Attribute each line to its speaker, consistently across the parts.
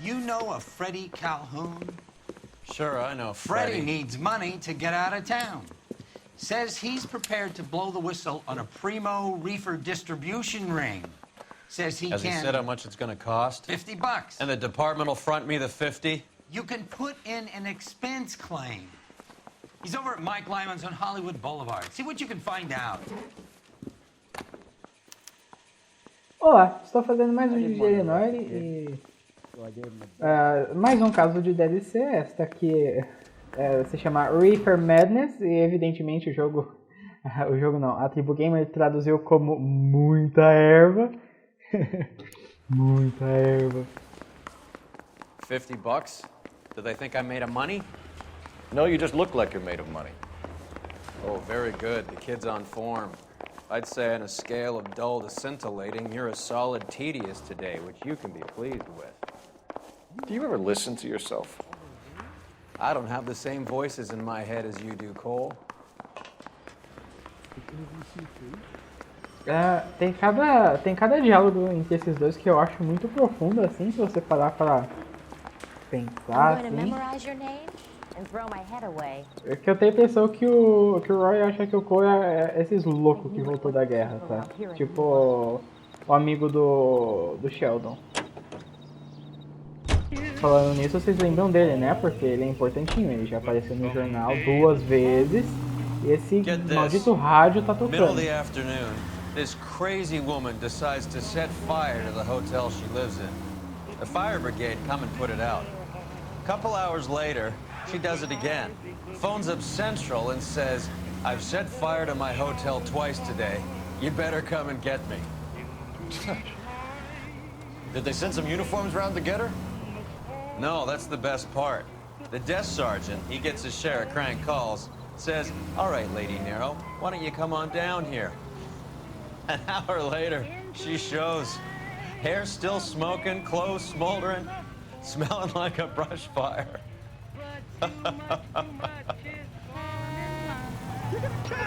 Speaker 1: You know a Freddie Calhoun?
Speaker 2: Sure, I know
Speaker 1: Freddie needs money to get out of town. Says he's prepared to blow the whistle on a primo reefer distribution ring. Says he
Speaker 2: Has
Speaker 1: can...
Speaker 2: he said how much it's gonna cost?
Speaker 1: $50.
Speaker 2: And the department will front me the 50?
Speaker 1: You can put in an expense claim. He's over at Mike Lyman's on Hollywood Boulevard. See what you can find out.
Speaker 3: Olá, estou fazendo mais um vídeo de Eleanor e... mais um caso de DLC. Esta aqui se chama Reefer Madness e evidentemente o jogo não, a Tribu Gamer traduziu como muita erva. Muita erva.
Speaker 2: $50? Do they think I'm made of money?
Speaker 4: No, you just look like you're made of money.
Speaker 2: Oh, very good. The kid's on form. I'd say on a scale of dull to scintillating, you're a solid tedious today, which you can be pleased with.
Speaker 4: Do you ever listen to yourself?
Speaker 2: I don't have the same voices in my head as you do, Cole.
Speaker 3: Tem cada diálogo entre esses dois que eu acho muito profundo, assim, se você parar pra pensar, assim. É que eu tenho a impressão que o Roy acha que o Cole é esses loucos que voltou da guerra, tá? Tipo o amigo do Sheldon. Falando nisso, vocês lembram dele, né? Porque ele é importantinho, ele já apareceu no jornal 2 vezes. E esse maldito rádio tá tocando.
Speaker 2: Middle of the afternoon, this crazy woman decides to set fire to the hotel she lives in. The fire brigade come and put it out. A couple hours later, she does it again. Phones up Central and says, I've set fire to my hotel twice today. You better come and get me.
Speaker 4: Did they send some uniforms around to get her?
Speaker 2: No, that's the best part. The desk sergeant, he gets his share of crank calls, says, all right, Lady Nero, why don't you come on down here? An hour later, she shows. Hair still smoking, clothes smoldering, smelling like a brush fire.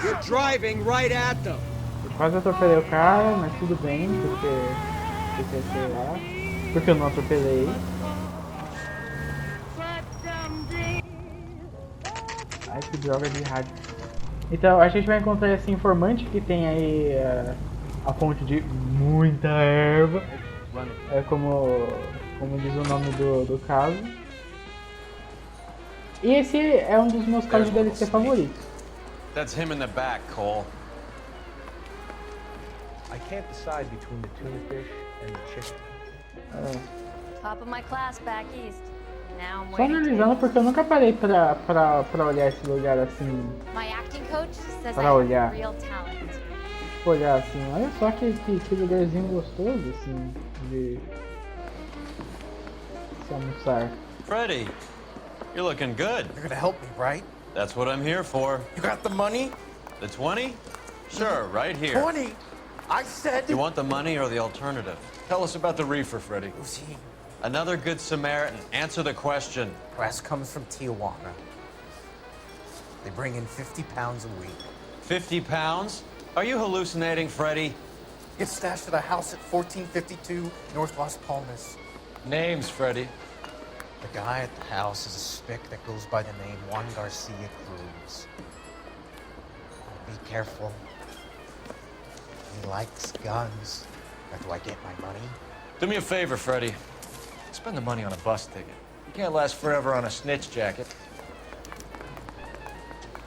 Speaker 5: You're driving right at them.
Speaker 3: Eu quase atropelei o cara, mas tudo bem, porque sei lá, porque eu não atropelei. Ai, que droga de rádio. Então, a gente vai encontrar esse informante que tem aí a fonte de muita erva. É como diz o nome do caso. E esse é um dos meus casos de DLC favoritos.
Speaker 2: That's him in the back, Cole.
Speaker 6: I can't decide between the tuna fish and the chicken.
Speaker 7: Top of my class back east. Now I'm
Speaker 3: Só
Speaker 7: waiting
Speaker 3: analisando porque eu nunca parei pra olhar esse lugar assim.
Speaker 7: My acting coach says I
Speaker 3: Para olhar.
Speaker 7: have real talent.
Speaker 3: Olhar assim, olha só que lugarzinho gostoso assim de se almoçar.
Speaker 2: Freddie, you're looking good.
Speaker 6: You're gonna help me, right?
Speaker 2: That's what I'm here for.
Speaker 6: You got the money?
Speaker 2: The 20? Sure, right here.
Speaker 6: 20? I said...
Speaker 2: You want the money or the alternative?
Speaker 4: Tell us about the reefer, Freddie.
Speaker 6: Who's he?
Speaker 2: Another good Samaritan. Answer the question.
Speaker 6: Press comes from Tijuana. They bring in 50 pounds a week.
Speaker 2: 50 pounds? Are you hallucinating, Freddie?
Speaker 6: Gets stashed at a house at 1452 North Las Palmas.
Speaker 4: Names, Freddie.
Speaker 6: The guy at the house is a spick that goes by the name Juan Garcia Cruz. Be careful. He likes guns. Where do I get my money?
Speaker 4: Do me a favor, Freddie. Spend the money on a bus ticket. You can't last forever on a snitch jacket.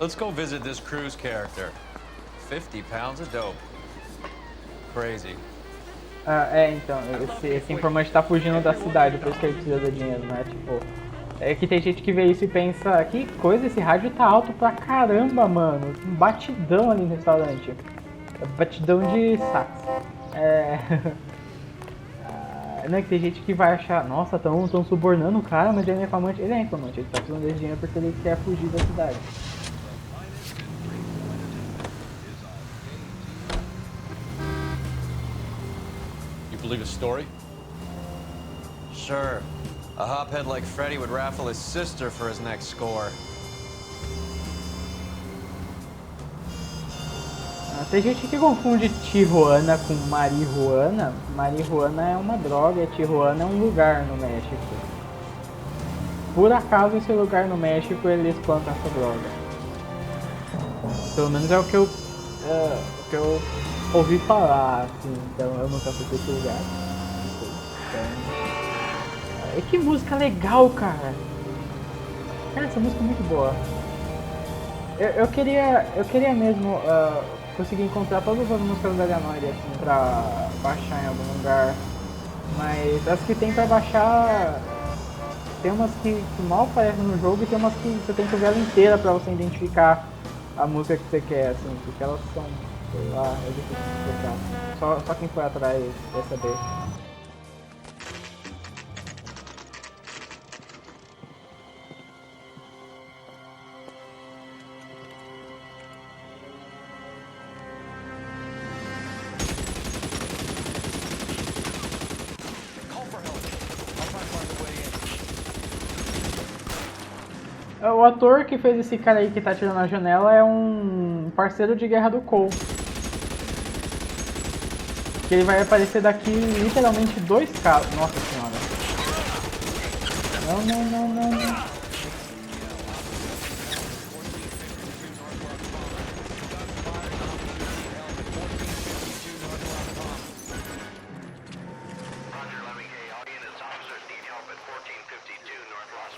Speaker 2: Let's go visit this Cruz character. 50 pounds of dope. Crazy.
Speaker 3: Então, esse informante tá fugindo da cidade, por isso que ele precisa do dinheiro, né? Tipo, é que tem gente que vê isso e pensa, que coisa, esse rádio tá alto pra caramba, mano. Um batidão ali no restaurante. Batidão de sax. Não, que tem gente que vai achar, nossa, tão subornando o cara, mas ele é informante. Ele é informante, ele tá precisando desse dinheiro porque ele quer fugir da cidade.
Speaker 4: Believe his story?
Speaker 2: Sure. A hophead like Freddie would raffle his sister for his next score.
Speaker 3: Tem gente que confunde Tijuana com Marihuana. Marihuana é uma droga, Tijuana é um lugar no México. por acaso esse lugar no México eles plantam essa droga. Pelo menos é o que eu ouvi falar, assim, então eu nunca fui pra esse lugar. Então, e que música legal, cara! Cara, essa música é muito boa. Eu queria mesmo conseguir encontrar todas as músicas da Eleanor, assim, pra baixar em algum lugar. Mas as que tem pra baixar, tem umas que mal aparecem no jogo e tem umas que você tem que ver ela inteira pra você identificar a música que você quer, assim, porque elas são, sei lá, é difícil de explicar. Só quem foi atrás vai saber. O ator que fez esse cara aí que tá atirando na janela é um parceiro de guerra do Cole. Que ele vai aparecer daqui literalmente 2K. Nossa senhora. Não.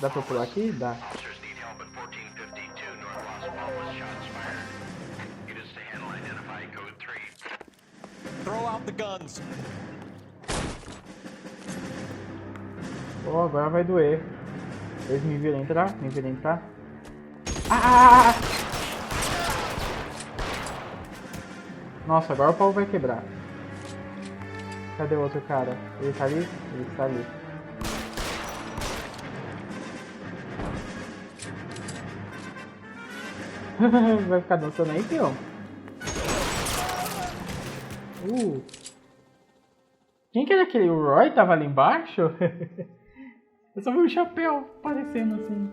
Speaker 3: Dá pra pular aqui? Dá.
Speaker 4: Throw out the guns.
Speaker 3: Oh, agora vai doer. Eles me viram entrar. Ah! Nossa, agora o pau vai quebrar. Cadê o outro cara? Ele tá ali? Ele está ali. Vai ficar dançando aí, peão? Quem que era aquele? O Roy tava ali embaixo? Eu só vi o chapéu aparecendo assim.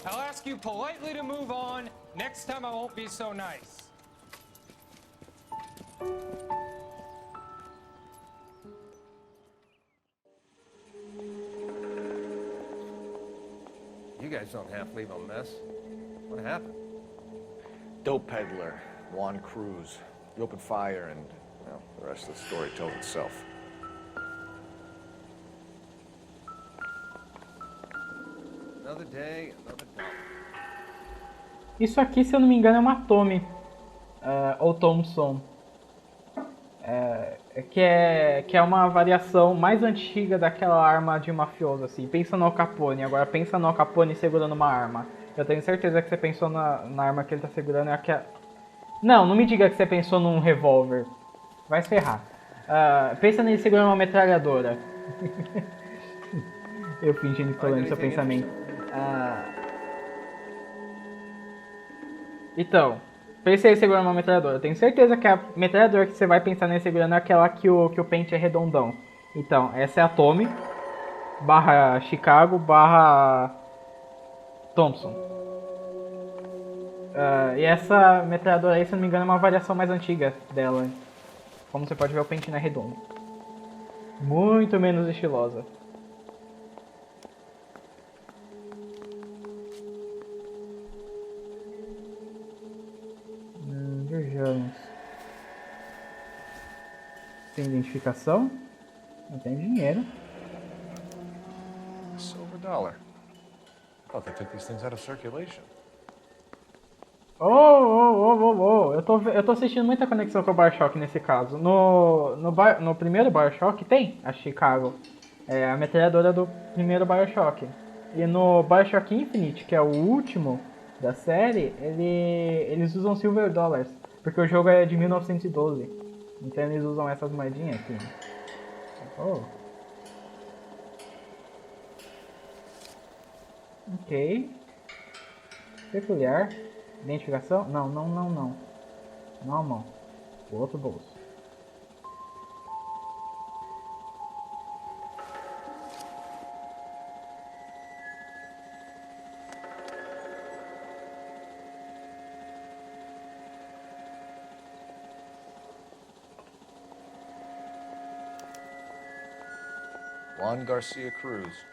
Speaker 8: I'll ask you politely to move on. Next time I won't be so nice.
Speaker 4: You guys don't half leave a mess. What happened?
Speaker 9: Dope peddler, Juan Cruz. He opened fire and, well, the rest of the story tells itself.
Speaker 4: Another day, another dollar.
Speaker 3: Isso aqui, se eu não me engano, é uma Tommy. Ou Thompson. Que é uma variação mais antiga daquela arma de mafioso, assim. Pensa no Al Capone, agora pensa no Al Capone segurando uma arma. Eu tenho certeza que você pensou na arma que ele tá segurando. Não me diga que você pensou num revólver. Vai se ferrar. Pensa nele segurando uma metralhadora. Eu fingindo que tô lendo seu pensamento. Então, pensa ele segurando uma metralhadora. Eu tenho certeza que a metralhadora que você vai pensar nele segurando é aquela que o pente é redondão. Então, essa é a Tommy barra Chicago barra Thompson. E essa metralhadora aí, se não me engano, é uma variação mais antiga dela. Como você pode ver, o pente não é redondo. Muito menos estilosa. Vejamos. Tem identificação? Não tem dinheiro.
Speaker 4: Silver dollar. I thought they took these things out of circulation.
Speaker 3: Eu tô assistindo muita conexão com o Bioshock nesse caso. No primeiro Bioshock tem a Chicago. É a metralhadora do primeiro Bioshock. E no Bioshock Infinite, que é o último da série, eles usam Silver Dollars. Porque o jogo é de 1912. Então eles usam essas moedinhas aqui. Ok. Peculiar. Identificação? Não. Não a mão. O outro bolso.
Speaker 9: Juan Garcia Cruz.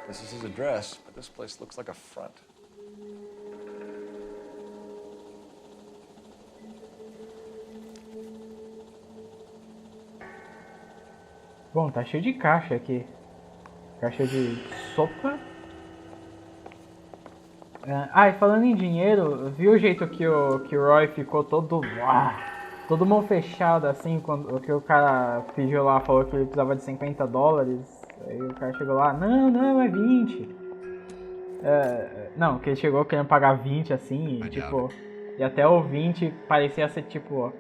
Speaker 9: This is his address, but this place looks like a front.
Speaker 3: Bom, tá cheio de caixa aqui. Caixa de sopa. E falando em dinheiro, viu o jeito que o Roy ficou todo mão fechada assim, quando que o cara pediu lá, falou que ele precisava de $50. Aí o cara chegou lá, não, é 20. Não, que ele chegou querendo pagar 20 assim, e tipo, e até o 20 parecia ser tipo...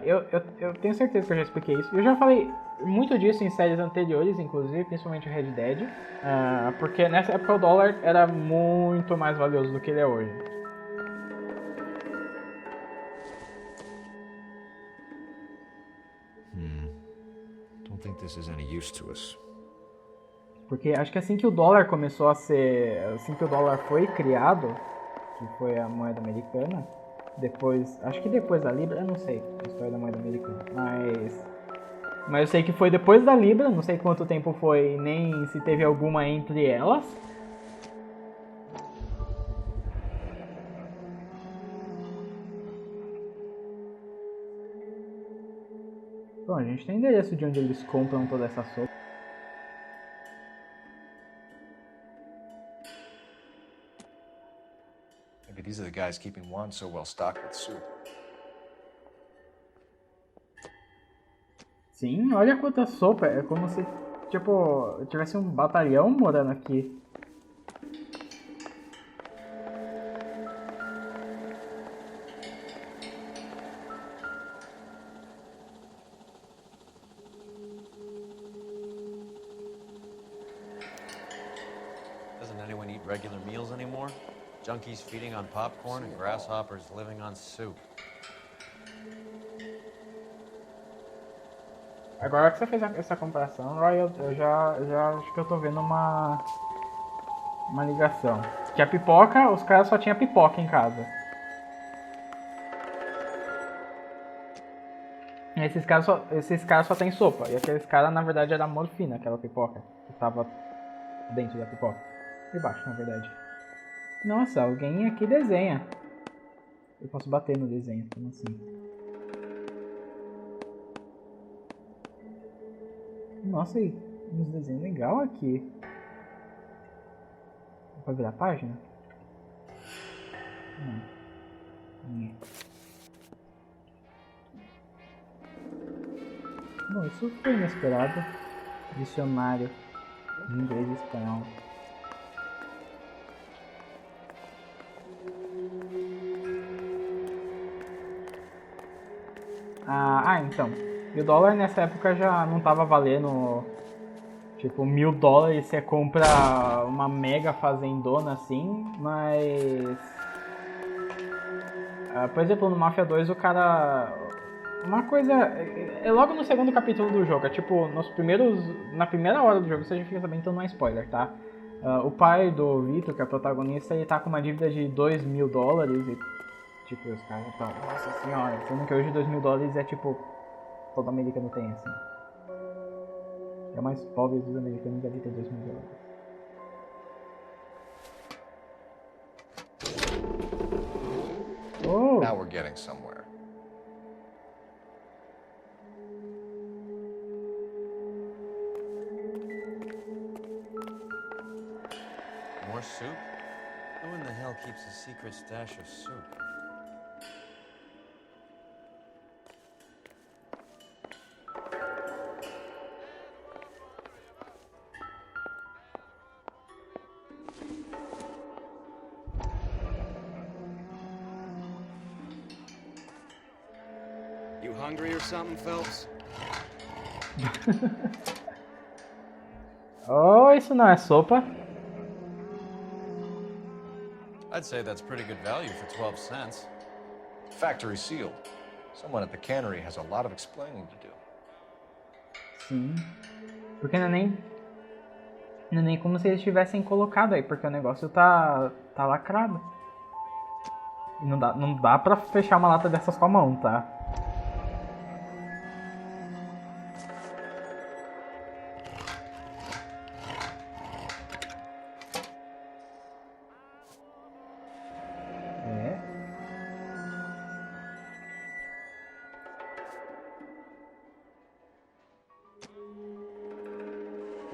Speaker 3: eu tenho certeza que eu já expliquei isso. Eu já falei muito disso em séries anteriores, inclusive, principalmente o Red Dead. Porque nessa época o dólar era muito mais valioso do que ele é hoje.
Speaker 4: Don't think this is any use to us.
Speaker 3: Porque acho que assim que o dólar começou a ser... Assim que o dólar foi criado, que foi a moeda americana, depois... Acho que depois da Libra, eu não sei a história da moeda americana, mas eu sei que foi depois da Libra, não sei quanto tempo foi, nem se teve alguma entre elas. Bom, a gente tem endereço de onde eles compram toda essa sopa.
Speaker 9: Maybe these are the guys keeping Juan so well stocked with soup.
Speaker 3: Sim, olha quanta sopa. É como se, tipo, tivesse um batalhão morando aqui.
Speaker 2: Doesn't anyone eat regular meals anymore? Junkies feeding on popcorn and grasshoppers living on soup.
Speaker 3: Agora que você fez essa comparação, Roy, eu já acho que eu tô vendo uma ligação. Que a pipoca, os caras só tinham pipoca em casa. E esses caras só tem sopa. E aqueles caras, na verdade, era morfina, aquela pipoca. Que tava dentro da pipoca. Debaixo, na verdade. Nossa, alguém aqui desenha. Eu posso bater no desenho, como assim? Nossa, aí, uns desenhos legal aqui. Dá pra virar a página? Não. Bom, isso foi inesperado. Dicionário de inglês e espanhol. Então. E o dólar nessa época já não tava valendo, tipo, $1000 você compra uma mega fazendona assim, mas... por exemplo, no Mafia 2 o cara... Uma coisa... É logo no segundo capítulo do jogo, é tipo, na primeira hora do jogo você já fica sabendo, então não é spoiler, tá? O pai do Vitor, que é o protagonista, ele tá com uma dívida de $2000 e... Tipo, os caras estão... Nossa senhora, sendo que hoje $2000 é tipo... Todo americano tem, assim. É o mais pobre dos americanos, deve ter $2000. Oh!
Speaker 9: Now we're getting somewhere.
Speaker 2: More soup? Who in the hell keeps a secret stash of soup?
Speaker 5: You hungry or something, Phelps?
Speaker 3: Oh, isso não é sopa.
Speaker 2: I'd say that's pretty good value for 12 cents.
Speaker 9: Factory sealed. Someone at the cannery has a lot of explaining to do.
Speaker 3: Sim. Porque não é nem como se eles tivessem colocado aí, porque o negócio tá lacrado. E não dá pra fechar uma lata dessas com a mão, tá?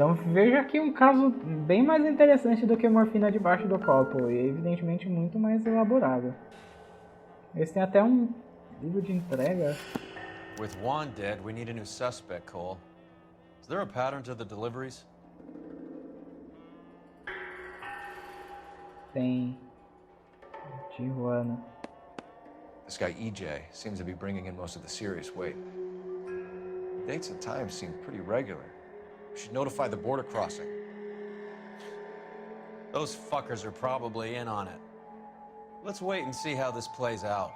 Speaker 3: Então vejo aqui um caso bem mais interessante do que morfina debaixo do copo. E evidentemente muito mais elaborado. Eles têm até um livro de entrega.
Speaker 2: With Juan dead, we need a new suspect, Cole. Is there a pattern to the deliveries?
Speaker 3: Tem Tijuana.
Speaker 4: This guy EJ seems to be bringing in most of the serious weight. Dates and times seem pretty regular. We should notify the border crossing.
Speaker 2: Those fuckers are probably in on it. Let's wait and see how this plays out.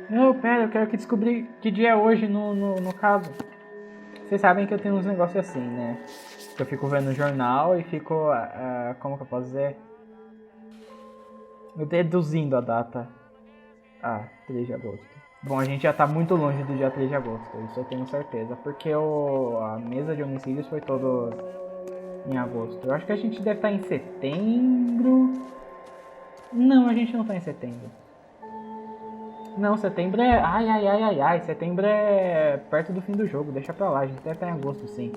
Speaker 3: Não, pera, eu quero que descobrir que dia é hoje no caso. Vocês sabem que eu tenho uns negócios assim, né? Que eu fico vendo o jornal e fico, como que eu posso dizer? Eu deduzindo a data. 3 de agosto. Bom, a gente já tá muito longe do dia 3 de agosto, isso eu tenho certeza. Porque a mesa de homicídios foi todo em agosto. Eu acho que a gente deve estar em setembro. Não, a gente não tá em setembro. Não, setembro é... Ai. Setembro é perto do fim do jogo. Deixa pra lá, a gente deve estar em agosto, sim.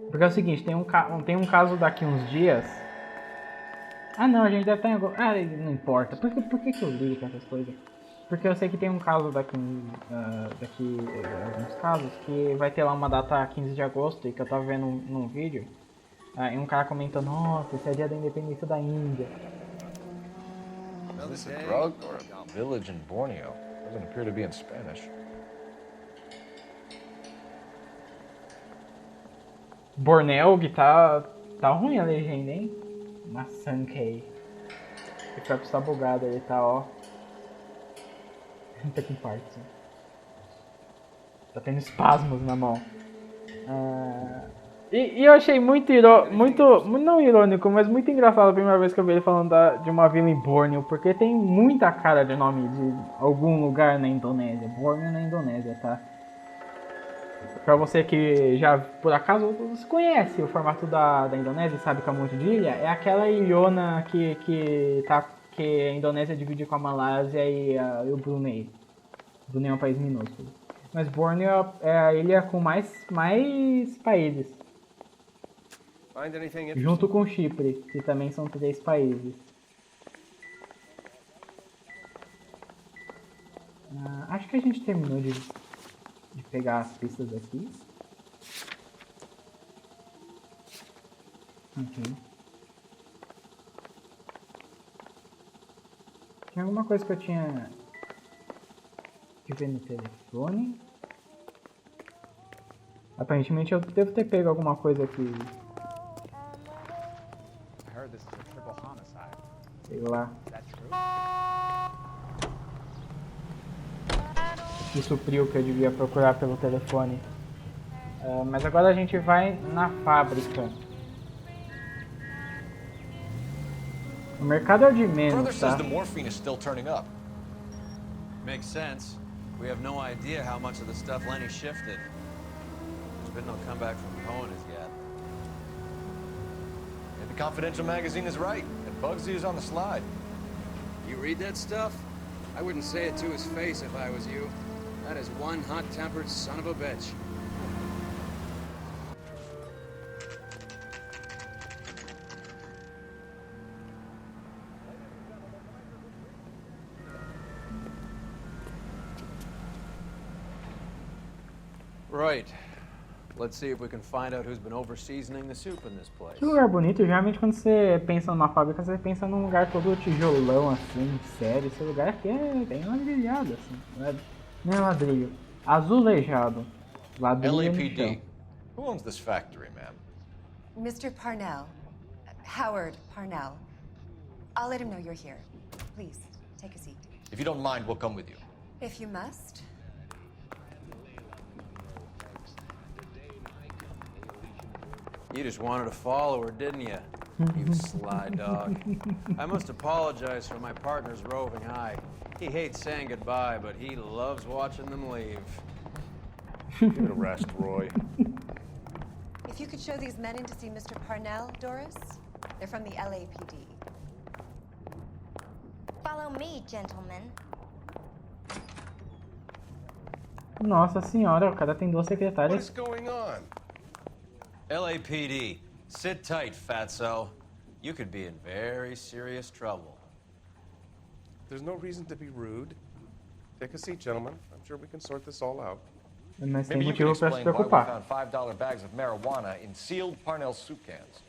Speaker 3: Porque é o seguinte, tem um caso daqui uns dias... não, a gente deve estar em agosto... não importa. Por que eu ligo com essas coisas? Porque eu sei que tem um caso daqui alguns casos, que vai ter lá uma data 15 de agosto, e que eu tava vendo num vídeo. E um cara comentou, nossa, esse é dia da independência da Índia.
Speaker 4: Is this a drug or a village in Borneo? Doesn't appear to be in Spanish.
Speaker 3: Borneo, que tá ruim a legenda, hein? Masankei. O próprio está bugado, ele tá, ó. Tá com partes. Tá tendo espasmos na mão. E eu achei muito não irônico, mas muito engraçado a primeira vez que eu vi ele falando de uma vila em Borneo, porque tem muita cara de nome de algum lugar na Indonésia. Borneo na Indonésia, tá? Pra você que já, por acaso, você conhece o formato da Indonésia e sabe que é um monte de ilha, é aquela ilhona que a Indonésia divide com a Malásia e o Brunei. O Brunei é um país minúsculo. Mas Borneo é a ilha com mais países. Junto com Chipre, que também são 3 países. Acho que a gente terminou de pegar as pistas aqui. Ok. Tinha alguma coisa que eu tinha que ver no telefone. Aparentemente eu devo ter pego alguma coisa aqui. Sei lá. Que supriu o que eu devia procurar pelo telefone. Mas agora a gente vai na fábrica. O mercado é o de
Speaker 4: Brother
Speaker 3: menos, tá?
Speaker 4: says the morphine is still turning up.
Speaker 2: Makes sense. We have no idea how much of the stuff Lenny shifted. There's been no comeback from Cohen as yet.
Speaker 4: Maybe Confidential magazine is right, and Bugsy is on the slide.
Speaker 5: You read that stuff? I wouldn't say it to his face if I was you. That is one hot-tempered son of a bitch.
Speaker 2: Right. Let's see if we can find out who's been over-seasoning the soup in this place.
Speaker 3: Que lugar bonito. Geralmente quando você pensa numa fábrica, você pensa num lugar todo tijolão, assim, sério. Esse lugar aqui é bem ladrilhado, assim. Não é ladrilho. Azulejado. Ladrilho no chão.
Speaker 4: LAPD. Who owns this factory, ma'am?
Speaker 10: Mr. Parnell. Howard Parnell. I'll let him know you're here. Please, take a seat.
Speaker 4: If you don't mind, we'll come with you.
Speaker 10: If you must.
Speaker 2: You just wanted to follow her, didn't you? You sly dog. I must apologize for my partner's roving eye. He hates saying goodbye, but he loves watching them leave.
Speaker 4: Give it a rest, Roy.
Speaker 10: If you could show these men in to see Mr. Parnell, Doris. They're from the LAPD.
Speaker 7: Follow me, gentlemen.
Speaker 3: Nossa senhora, o cara tem 2
Speaker 9: What is
Speaker 3: secretárias.
Speaker 9: going on?
Speaker 2: LAPD, sit tight, fatso. You could be in very serious trouble.
Speaker 9: There's no reason to be rude. Take a seat, gentlemen. I'm sure we can sort this all out.
Speaker 3: Mas tem
Speaker 4: Maybe you can
Speaker 3: motivo pra se
Speaker 4: explain why we
Speaker 3: preocupar.
Speaker 4: found $5 bags of marijuana in sealed Parnell soup cans.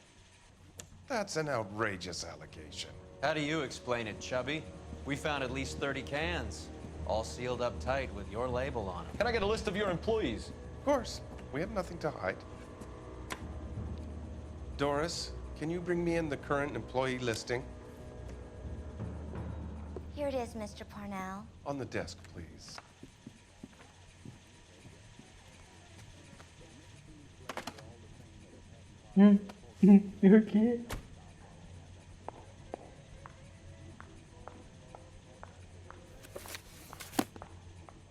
Speaker 9: That's an outrageous allegation.
Speaker 2: How do you explain it, Chubby? We found at least 30 cans, all sealed up tight with your label on them.
Speaker 4: Can I get a list of your employees?
Speaker 9: Of course, we have nothing to hide. Doris, can you bring me in the current employee listing?
Speaker 11: Here it is, Mr. Parnell.
Speaker 9: On the desk, please.
Speaker 3: O quê?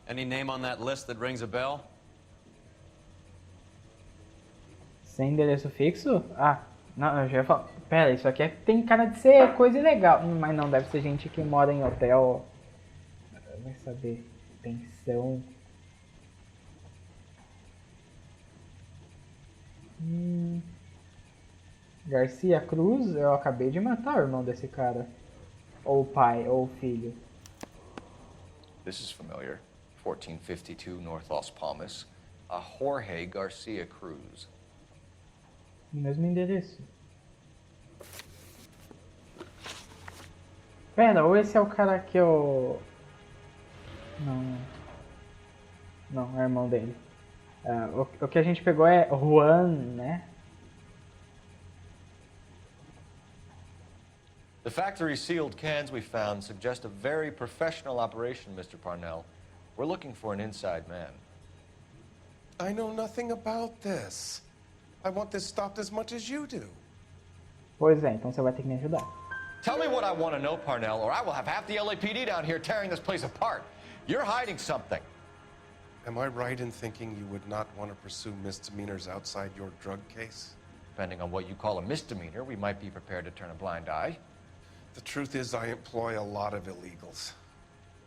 Speaker 2: Any name on that list that rings a bell?
Speaker 3: Sem endereço fixo? Ah, não, eu já ia falar. Pera, isso aqui tem cara de ser coisa ilegal. Mas não, deve ser gente que mora em hotel. Vai saber. Pensão. Garcia Cruz, eu acabei de matar o irmão desse cara. Ou o pai, ou o filho.
Speaker 4: This is familiar. 1452 North Las Palmas. A Jorge Garcia Cruz.
Speaker 3: Mesmo endereço. Pera, ou esse é o cara que eu... Não. Não, é o irmão dele. O que a gente pegou é Juan, né?
Speaker 4: The factory sealed cans we found suggest a very professional operation, Mr. Parnell. We're looking for an inside man.
Speaker 9: I know nothing about this. I want this stopped as much as you do.
Speaker 3: Pois é, então você vai ter que me ajudar.
Speaker 4: Tell me what I want to know, Parnell, or I will have half the LAPD down here tearing this place apart. You're hiding something.
Speaker 9: Am I right in thinking you would not want to pursue misdemeanors outside your drug case?
Speaker 4: Depending on what you call a misdemeanor, we might be prepared to turn a blind eye.
Speaker 9: The truth is, I employ a lot of illegals.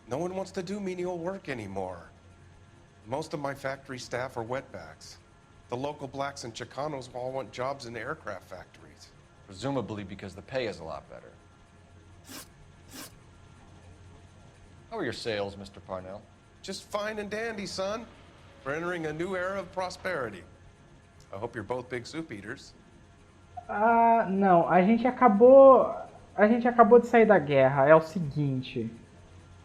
Speaker 9: No one wants to do menial work anymore. Most of my factory staff are wetbacks. The local blacks and Chicanos all want jobs in aircraft factories.
Speaker 4: Presumably because the pay is a lot better. How are your sales, Mr. Parnell?
Speaker 9: Just fine and dandy, son. We're entering a new era of prosperity. I hope you're both big soup eaters.
Speaker 3: Ah, não, a gente acabou de sair da guerra. É o seguinte,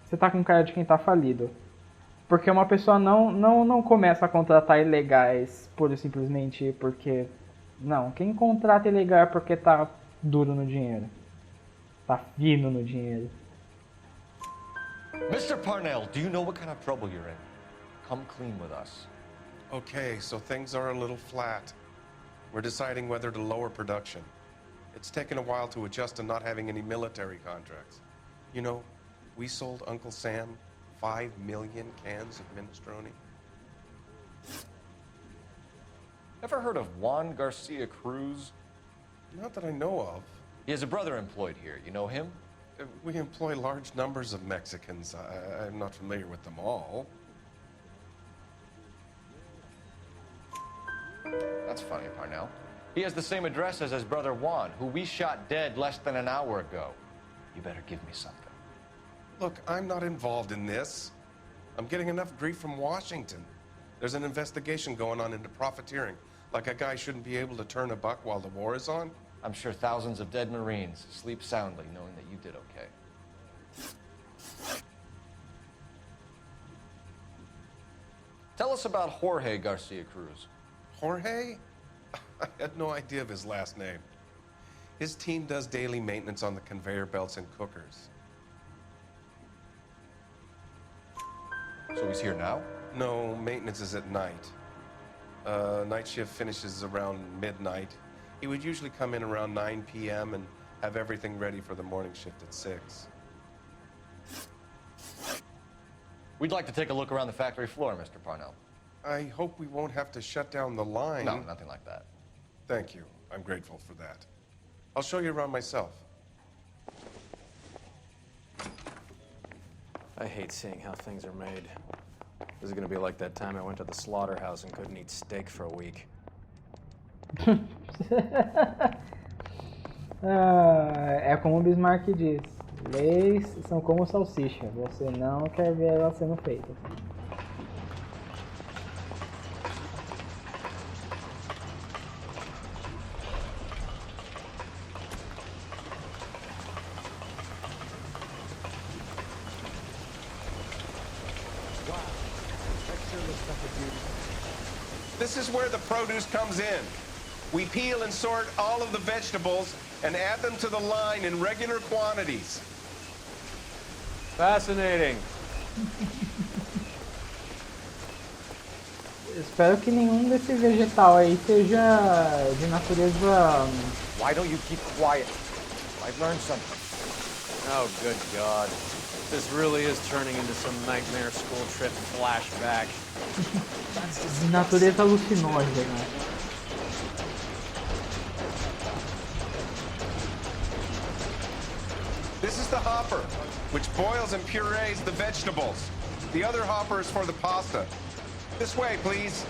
Speaker 3: você tá com cara de quem tá falido. Porque uma pessoa não começa a contratar ilegais pura e simplesmente porque... Não, quem contrata ilegal é porque tá duro no dinheiro. Tá fino no dinheiro.
Speaker 4: Mr. Parnell, do you know what kind of trouble you're in? Come clean with us.
Speaker 9: Okay, so things are a little flat. We're deciding whether to lower production. It's taken a while to adjust to not having any military contracts. You know, we sold Uncle Sam 5 million cans of minestrone.
Speaker 4: Ever heard of Juan Garcia Cruz?
Speaker 9: Not that I know of.
Speaker 4: He has a brother employed here. You know him?
Speaker 9: We employ large numbers of Mexicans. I'm not familiar with them all.
Speaker 4: That's funny, Parnell. He has the same address as his brother Juan, who we shot dead less than an hour ago. You better give me something.
Speaker 9: Look, I'm not involved in this. I'm getting enough grief from Washington. There's an investigation going on into profiteering. Like a guy shouldn't be able to turn a buck while the war is on.
Speaker 4: I'm sure thousands of dead Marines sleep soundly knowing that you did okay. Tell us about Jorge Garcia Cruz.
Speaker 9: Jorge? I had no idea of his last name. His team does daily maintenance on the conveyor belts and cookers.
Speaker 4: So he's here now?
Speaker 9: No, maintenance is at night. Night shift finishes around midnight. He would usually come in around 9 p.m. and have everything ready for the morning shift at 6.
Speaker 4: We'd like to take a look around the factory floor, Mr. Parnell.
Speaker 9: I hope we won't have to shut down the line.
Speaker 4: No, nothing like that.
Speaker 9: Thank you. I'm grateful for that. I'll show you around myself.
Speaker 2: I hate seeing how things are made.
Speaker 4: This is gonna be like that time I went to the slaughterhouse and couldn't eat steak for a week.
Speaker 3: É como o Bismarck diz, leis são como salsicha, você não quer ver elas sendo feitas.
Speaker 9: This is where the produce comes in. We peel and sort all of the vegetables and add them to the line in regular quantities.
Speaker 2: Fascinating.
Speaker 3: Espero que nenhum desse vegetal aí seja de natureza...
Speaker 4: Why don't you keep quiet? I've learned something.
Speaker 2: Oh, good God. This really is turning into some nightmare school trip flashback.
Speaker 3: de natureza alucinógena.
Speaker 9: This is the hopper, which boils and purees the vegetables. The other hopper is for the pasta. This way, please.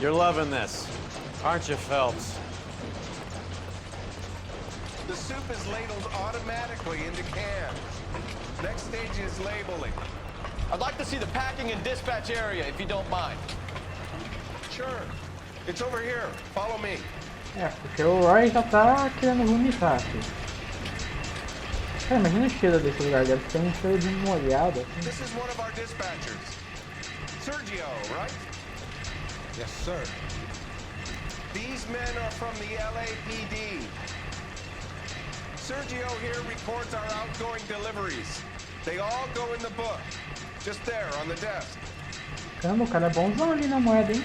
Speaker 2: You're loving this, aren't you, Phelps?
Speaker 9: The soup is ladled automatically into cans. Next stage is labeling.
Speaker 12: I'd like to see the packing and dispatch area, if you don't mind.
Speaker 9: Sure. It's over here. Follow me.
Speaker 3: Porque o Roy já tá querendo vomitar aqui. Cara, imagina o cheiro desse lugar, deve ter um cheiro de molhado.
Speaker 9: This is one of our dispatchers. Sergio, right?
Speaker 13: Yes, sir.
Speaker 9: These men are from the LAPD. Sergio here records our outgoing deliveries. They all go in the book. Just there, on the desk.
Speaker 3: Caramba, o cara é bonzão ali na moeda, hein?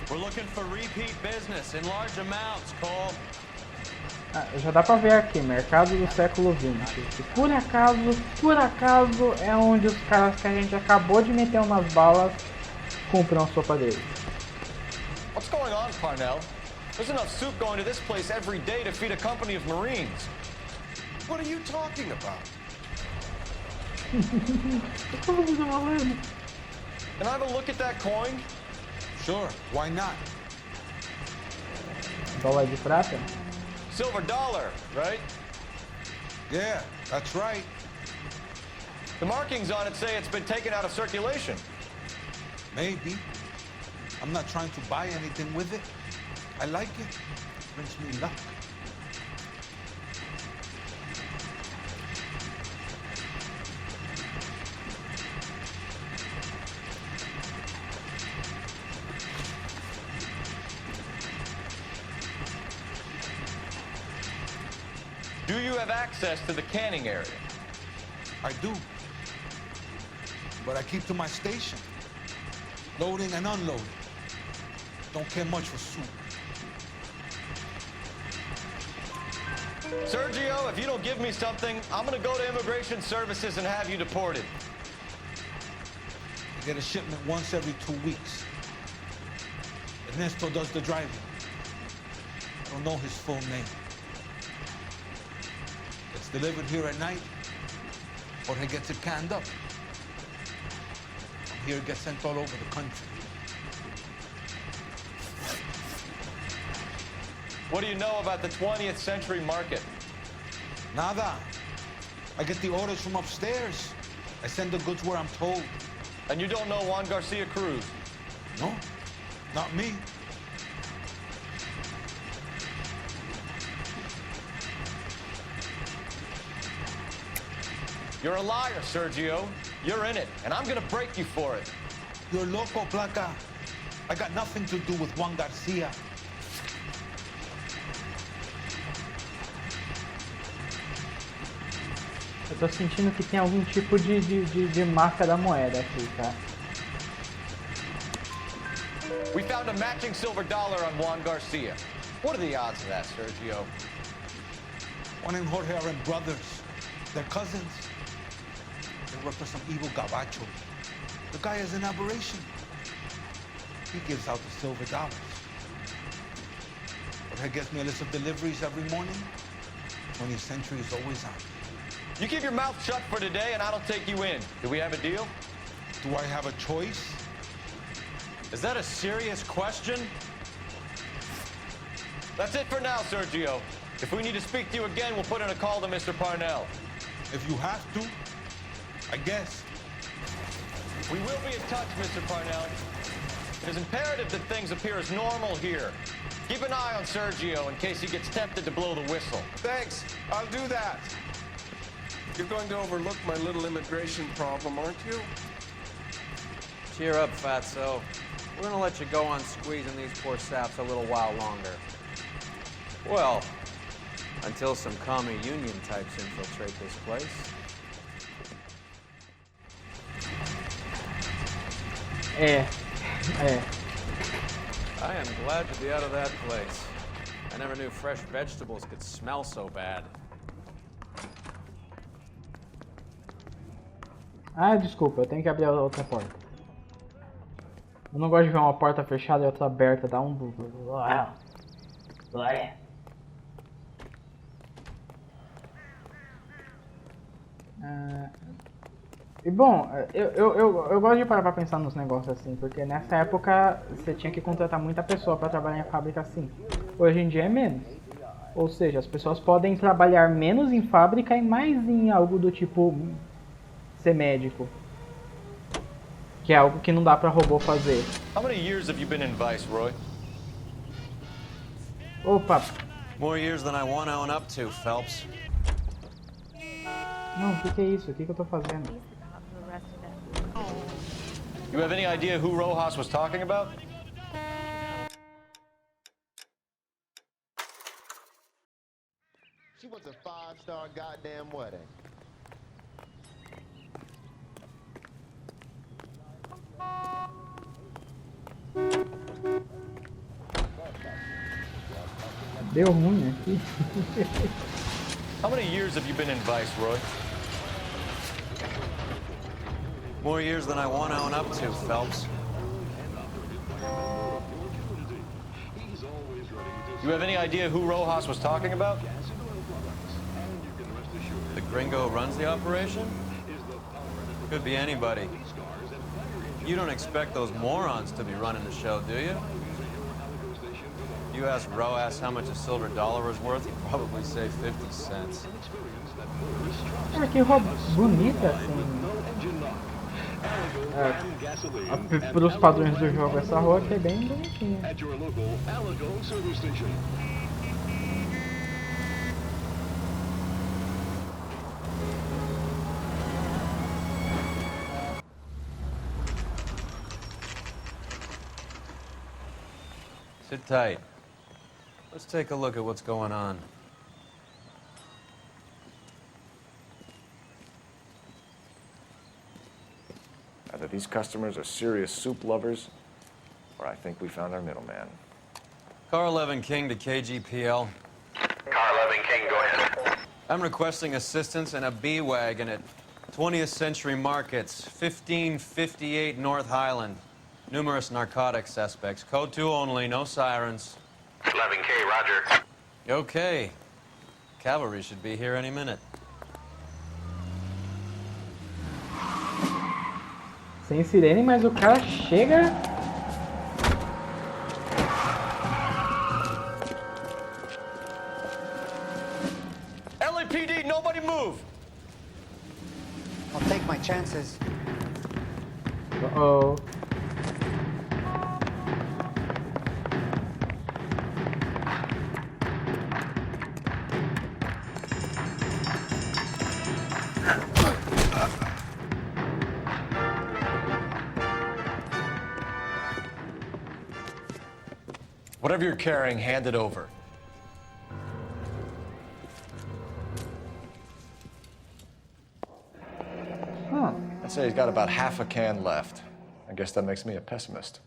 Speaker 2: We're looking for repeat business in large amounts, Cole.
Speaker 3: Já dá pra ver aqui, mercado do século XX. Que por acaso é onde os caras que a gente acabou de meter umas balas compram a sopa deles.
Speaker 12: What's going on, Parnell? There's enough soup going to this place every day to feed a company of Marines.
Speaker 9: What are you talking about?
Speaker 12: Can I have a look at that coin?
Speaker 13: Sure, why not?
Speaker 3: Dólar de prata?
Speaker 12: Silver dollar, right?
Speaker 13: Yeah, that's right.
Speaker 12: The markings on it say it's been taken out of circulation.
Speaker 13: Maybe. I'm not trying to buy anything with it. I like it. It brings me luck.
Speaker 12: Do you have access to the canning area?
Speaker 13: I do. But I keep to my station. Loading and unloading. Don't care much for soup.
Speaker 12: Sergio, if you don't give me something, I'm gonna go to Immigration Services and have you deported.
Speaker 13: I get a shipment once every 2 weeks. Ernesto does the driving. I don't know his full name. It's delivered here at night, or he gets it canned up. From here it gets sent all over the country.
Speaker 12: What do you know about the 20th century market?
Speaker 13: Nada. I get the orders from upstairs. I send the goods where I'm told.
Speaker 12: And you don't know Juan Garcia Cruz?
Speaker 13: No, not me.
Speaker 12: You're a liar, Sergio. You're in it, and I'm gonna break you for it.
Speaker 13: You're loco, Placa. I got nothing to do with Juan Garcia.
Speaker 3: Eu tô sentindo que tem algum tipo de marca da moeda aqui, tá?
Speaker 12: We found a matching silver dollar on Juan Garcia. What are the odds of that, Sergio?
Speaker 13: Juan and Jorge are brothers. They're cousins. They work for some evil gabacho. The guy is an aberration. he gives out the silver dollars. But he gets me a list of deliveries every morning. 20th Century is always on.
Speaker 12: You keep your mouth shut for today, and I don't take you in. Do we have a deal?
Speaker 13: Do I have a choice?
Speaker 2: Is that a serious question?
Speaker 12: That's it for now, Sergio. If we need to speak to you again, we'll put in a call to Mr. Parnell.
Speaker 13: If you have to, I guess.
Speaker 12: We will be in touch, Mr. Parnell. It is imperative that things appear as normal here. Keep an eye on Sergio in case he gets tempted to blow the whistle.
Speaker 9: Thanks. I'll do that. You're going to overlook my little immigration problem, aren't you?
Speaker 2: Cheer up, Fatso. We're gonna let you go on squeezing these poor saps a little while longer. Well, until some commie union types infiltrate this place. I am glad to be out of that place. I never knew fresh vegetables could smell so bad.
Speaker 3: Ah, desculpa, eu tenho que abrir a outra porta. Eu não gosto de ver uma porta fechada e outra aberta, dá um... E bom, eu gosto de parar pra pensar nos negócios assim, porque nessa época você tinha que contratar muita pessoa pra trabalhar em fábrica assim. Hoje em dia é menos. Ou seja, as pessoas podem trabalhar menos em fábrica e mais em algo do tipo ser médico. Que é algo que não dá pra robô fazer.
Speaker 12: How many years have you been in Vice, Roy?
Speaker 3: Opa!
Speaker 2: More years than I want to own up to, Phelps.
Speaker 3: Não, o que é isso? O que eu tô fazendo?
Speaker 12: You have any idea who Rojas was talking about?
Speaker 14: She wants a 5-star goddamn wedding.
Speaker 3: Deu ruim aqui.
Speaker 12: How many years have you been in Vice, Roy?
Speaker 2: More years than I want to own up to, Phelps.
Speaker 12: You have any idea who Rojas was talking about?
Speaker 2: The gringo runs the operation? Could be anybody. You don't expect those morons to be running the show, do you? You ask Rojas how much a silver dollar was worth, he'd probably say 50 cents.
Speaker 3: Cara, que roupa bonita assim. Para os padrões do jogo, essa rua aqui é bem bonitinha.
Speaker 2: Sit tight. Let's take a look at what's going on.
Speaker 4: Either these customers are serious soup lovers, or I think we found our middleman.
Speaker 2: Carl Evan King to KGPL.
Speaker 15: Carl Evan King, go ahead.
Speaker 2: I'm requesting assistance in a B-Wagon at 20th Century Markets, 1558 North Highland. Numerous narcotic suspects. Code 2 only, no sirens.
Speaker 15: 11K, roger.
Speaker 2: Okay. Cavalry should be here any minute.
Speaker 3: Sem sirene, mas o cara chega...
Speaker 12: LAPD, nobody move!
Speaker 16: I'll take my chances.
Speaker 3: Uh-oh.
Speaker 4: Whatever you're carrying, hand it over.
Speaker 3: Huh.
Speaker 4: I'd say he's got about half a can left. I guess that makes me a pessimist.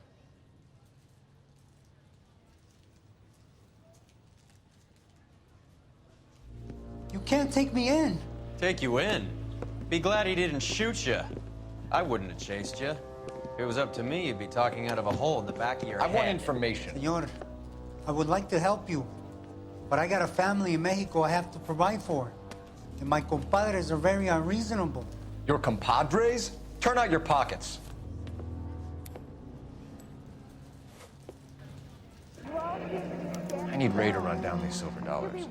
Speaker 16: You can't take me in.
Speaker 2: Take you in? Be glad he didn't shoot you. I wouldn't have chased you. If it was up to me, you'd be talking out of a hole in the back of your
Speaker 4: I
Speaker 2: head.
Speaker 4: want information.
Speaker 16: Senor, I would like to help you, but I got a family in Mexico I have to provide for. And my compadres are very unreasonable.
Speaker 4: Your compadres? Turn out your pockets. I need Ray to run down these silver dollars.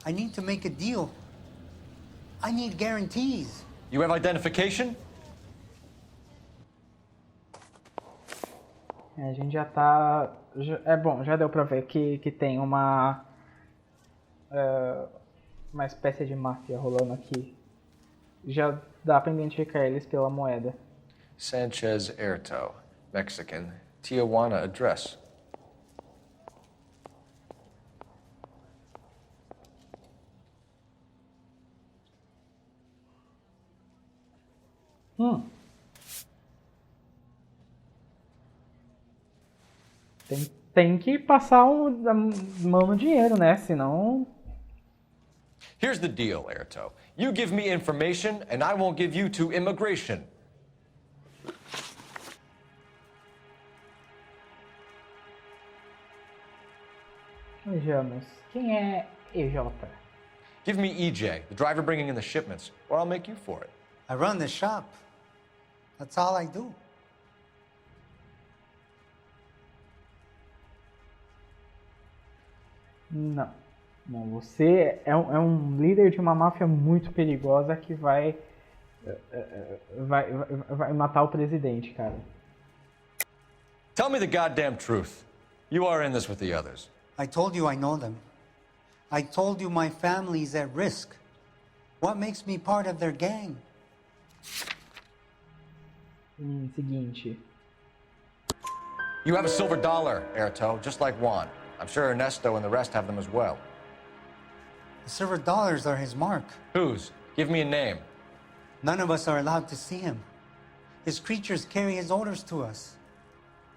Speaker 16: I need to make a deal. I need guarantees.
Speaker 4: You have identification?
Speaker 3: A gente já tá... É bom, já deu pra ver que tem uma espécie de máfia rolando aqui. Já dá pra identificar eles pela moeda.
Speaker 4: Sanchez Erto, Mexican, Tijuana address.
Speaker 3: Tem que passar a mão no dinheiro, né? Senão...
Speaker 4: Here's the deal, Erto. You give me information, and I won't give you to immigration.
Speaker 3: Vejamos. Quem é EJ?
Speaker 4: Give me EJ, the driver bringing in the shipments, or I'll make you for it.
Speaker 16: I run the shop. That's all I do.
Speaker 3: Não. Não, você é um líder de uma máfia muito perigosa que vai matar o presidente, cara.
Speaker 4: Tell me the goddamn truth. You are in this with the others.
Speaker 16: I told you I know them. I told you my family is at risk. What makes me part of their gang?
Speaker 3: Seguinte.
Speaker 4: You have a silver dollar, Erto, just like Juan. I'm sure Ernesto and the rest have them as well.
Speaker 16: The silver dollars are his mark.
Speaker 4: Whose? Give me a name.
Speaker 16: None of us are allowed to see him. His creatures carry his orders to us.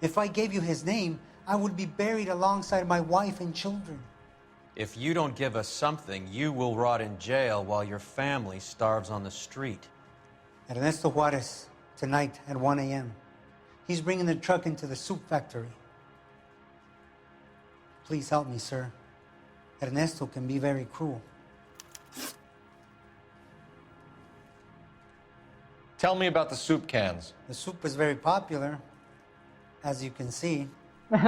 Speaker 16: If I gave you his name, I would be buried alongside my wife and children.
Speaker 2: If you don't give us something, you will rot in jail while your family starves on the street.
Speaker 16: Ernesto Juarez, tonight at 1 a.m. He's bringing the truck into the soup factory. Please help me, sir. Ernesto can be very cruel.
Speaker 4: Tell me about the soup cans.
Speaker 16: The soup is very popular, as you can see.
Speaker 2: It's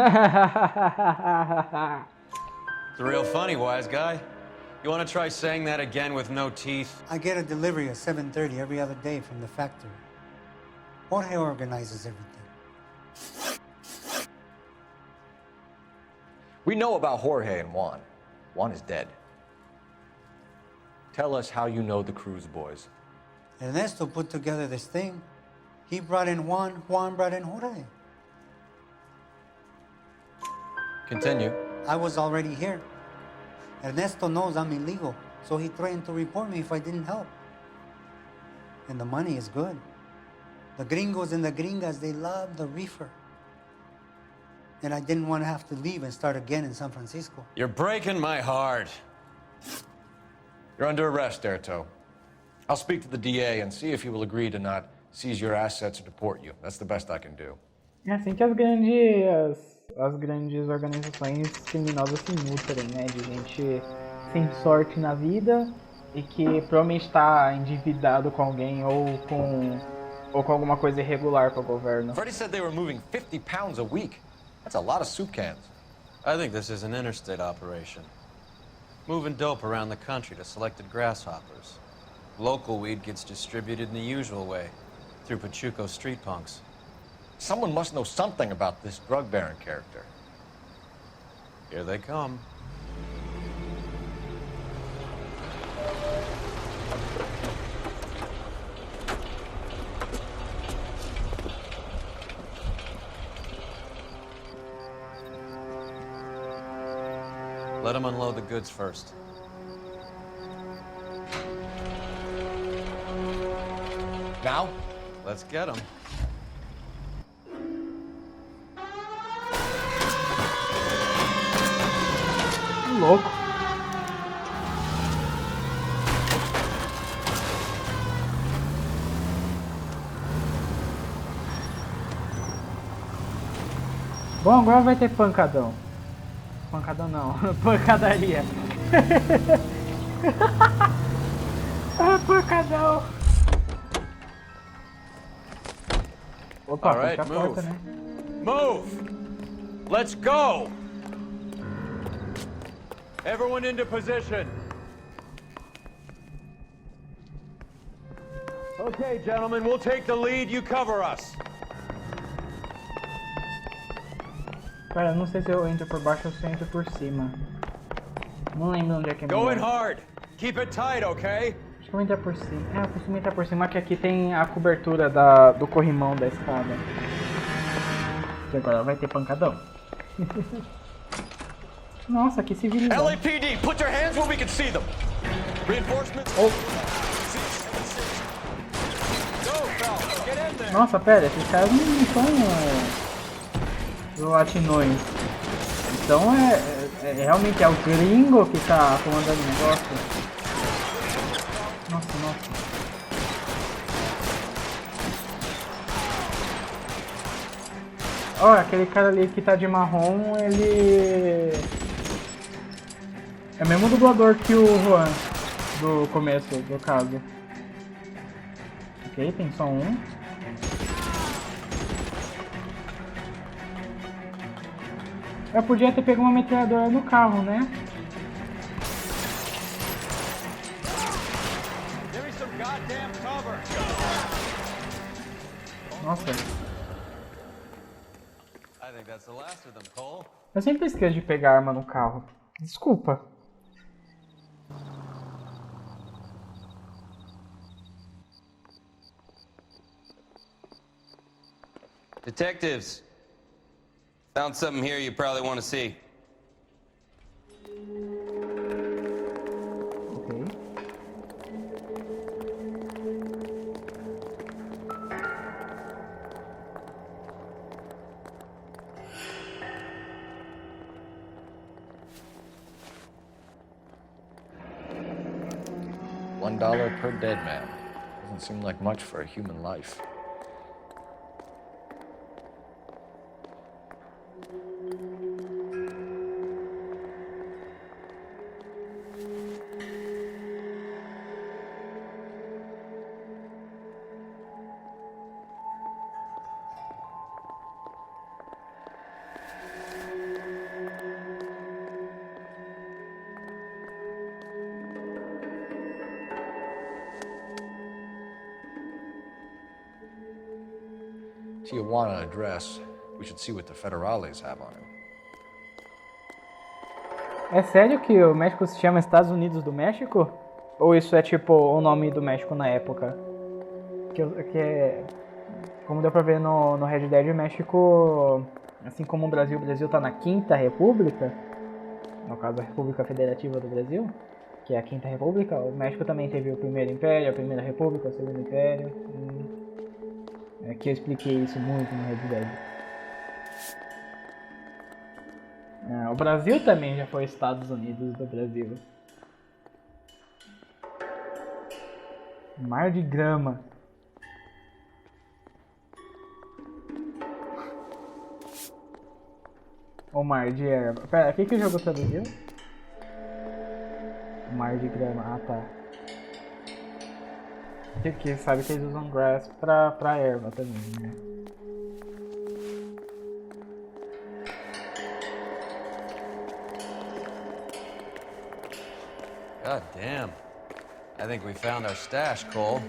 Speaker 2: real funny, wise guy. You want to try saying that again with no teeth?
Speaker 16: I get a delivery at 7:30 every other day from the factory. Jorge organizes everything.
Speaker 4: We know about Jorge and Juan. Juan is dead. Tell us how you know the Cruz boys.
Speaker 16: Ernesto put together this thing. He brought in Juan, Juan brought in Jorge.
Speaker 4: Continue.
Speaker 16: I was already here. Ernesto knows I'm illegal, so he threatened to report me if I didn't help. And the money is good. The gringos and the gringas, they love the reefer. And I didn't want to have to leave and start again in San Francisco.
Speaker 2: You're breaking my heart.
Speaker 4: You're under arrest, Erto. I'll speak to the DA and see if he will agree to not seize your assets or deport you. That's the best I can do.
Speaker 3: É assim que as grandes organizações criminosas se nutrem, né? De gente sem sorte na vida e que provavelmente está endividado com alguém ou com alguma coisa irregular com o governo.
Speaker 4: Freddie said they were moving 50 pounds a week. That's a lot of soup cans.
Speaker 2: I think this is an interstate operation. Moving dope around the country to selected grasshoppers. Local weed gets distributed in the usual way, through Pachuco street punks.
Speaker 4: Someone must know something about this drug baron character.
Speaker 2: Here they come. Let them unload the goods first.
Speaker 4: Now?
Speaker 2: Let's get them.
Speaker 3: Louco. Bom, agora vai ter pancadão. Pancadão não, pancadaria. Ah, pancadão. Opa,
Speaker 2: All right,
Speaker 3: fecha a porta,
Speaker 2: move.
Speaker 3: né?
Speaker 2: Move! Let's go! Everyone into position. Okay, gentlemen, we'll take the lead. You cover us.
Speaker 3: Cara, eu não sei se eu entro por baixo ou se eu entro por cima. Não lembro onde é que é melhor.
Speaker 2: Going hard. Keep it tight, okay?
Speaker 3: Acho que eu vou entrar por cima. É, eu costumo entrar por cima, que aqui tem a cobertura do corrimão da escada. E agora vai ter pancadão. Nossa, que civilizado.
Speaker 12: LAPD, put your hands where we can see them. Reinforcements.
Speaker 3: Oh.
Speaker 12: Go, Phelps, get in there.
Speaker 3: Nossa, pera, esses caras não são latinões. Então realmente é o gringo que tá comandando o negócio. Nossa, nossa. Ó, aquele cara ali que tá de marrom, ele... é o mesmo dublador que o Juan, do começo, do caso. Ok, tem só um. Eu podia ter pego uma metralhadora no carro, né? Nossa.
Speaker 2: I think that's the last of them, Cole.
Speaker 3: Eu sempre esqueço de pegar arma no carro. Desculpa.
Speaker 5: Detectives, found something here you probably want to see.
Speaker 3: Ok.
Speaker 4: $1 per dead man. Doesn't seem like much for a human life. Tijuana address. We should see what the federales have on him.
Speaker 3: É sério que o México se chama Estados Unidos do México? Ou isso é tipo o nome do México na época? Que é... Como deu pra ver no Red Dead, o México, assim como o Brasil tá na Quinta República, no caso a República Federativa do Brasil, que é a Quinta República, o México também teve o Primeiro Império, a Primeira República, o Segundo Império. É que eu expliquei isso muito no Red Dead. O Brasil também já foi Estados Unidos do Brasil. Mar de grama. Ou mar de erva. Pera, o que o jogo traduziu? Mar de grama, ah tá. Que sabe que eles usam grass pra erva também, né?
Speaker 2: God damn. I think we found our stash, Cole.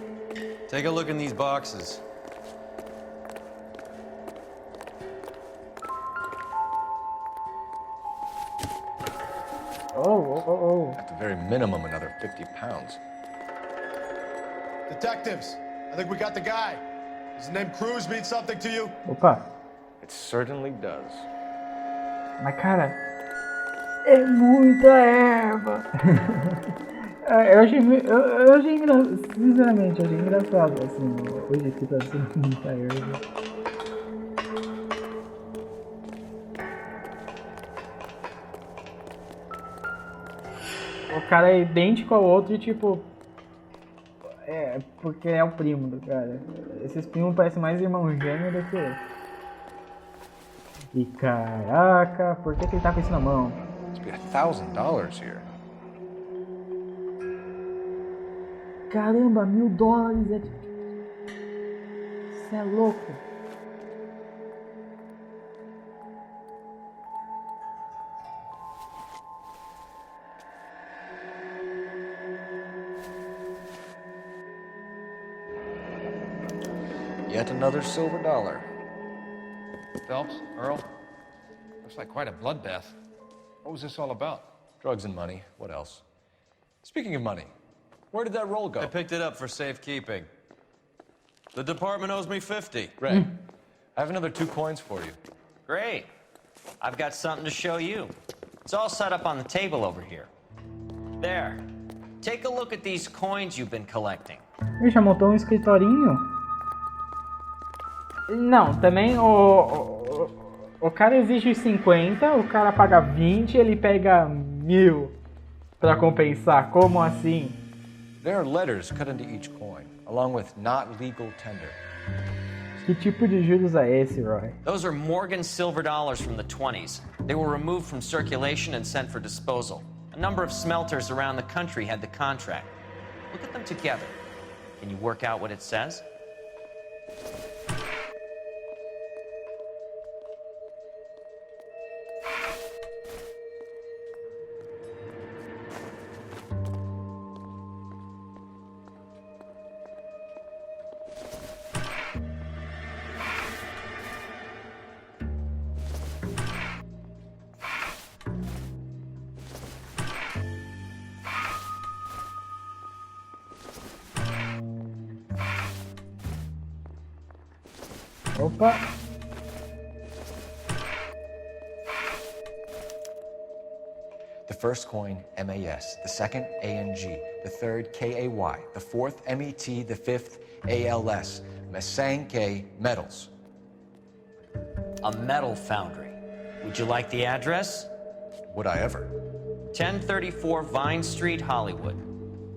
Speaker 2: Take a look in these boxes.
Speaker 3: Oh.
Speaker 4: At the very minimum, another 50 pounds.
Speaker 14: Detectives, I think we got the guy. Does the name Cruz mean something to you?
Speaker 3: Opa.
Speaker 4: It certainly does.
Speaker 3: Mas cara, é muita erva. Eu achei engraçado, sinceramente, eu achei engraçado, assim, o jeito que tá sendo muita erva. O cara é idêntico ao outro e tipo... É, porque é o primo do cara. Esses primos parecem mais irmão gêmeo do que... E caraca, por que ele tá com isso na mão?
Speaker 4: Must be $1,000 here.
Speaker 3: Caramba, $1.000 é... Você é louco.
Speaker 4: Yet another silver dollar.
Speaker 17: Phelps, Earl, looks like quite a bloodbath. What was this all about?
Speaker 4: Drugs and money. What else? Speaking of money, where did that roll go?
Speaker 2: I picked it up for safekeeping. The department owes me 50.
Speaker 4: Ray, I have another 2 coins for you.
Speaker 18: Great. I've got something to show you. It's all set up on the table over here. There. Take a look at these coins you've been collecting.
Speaker 3: Ele já montou um escritorinho? Não, também o cara exige 50, o cara paga 20, ele pega 1.000 pra compensar. Como assim?
Speaker 4: There are letters cut into each coin, along with not legal tender.
Speaker 3: Que tipo de juros é esse, Roy?
Speaker 18: Those are Morgan silver dollars from the 20s. They were removed from circulation and sent for disposal. A number of smelters around the country had the contract. Look at them together. Can you work out what it says?
Speaker 3: Opa!
Speaker 4: The first coin, MAS. The second, ANG. The third, KAY. The fourth, MET. The fifth, ALS. Masanke Metals.
Speaker 18: A metal foundry. Would you like the address?
Speaker 4: Would I ever?
Speaker 18: 1034 Vine Street, Hollywood.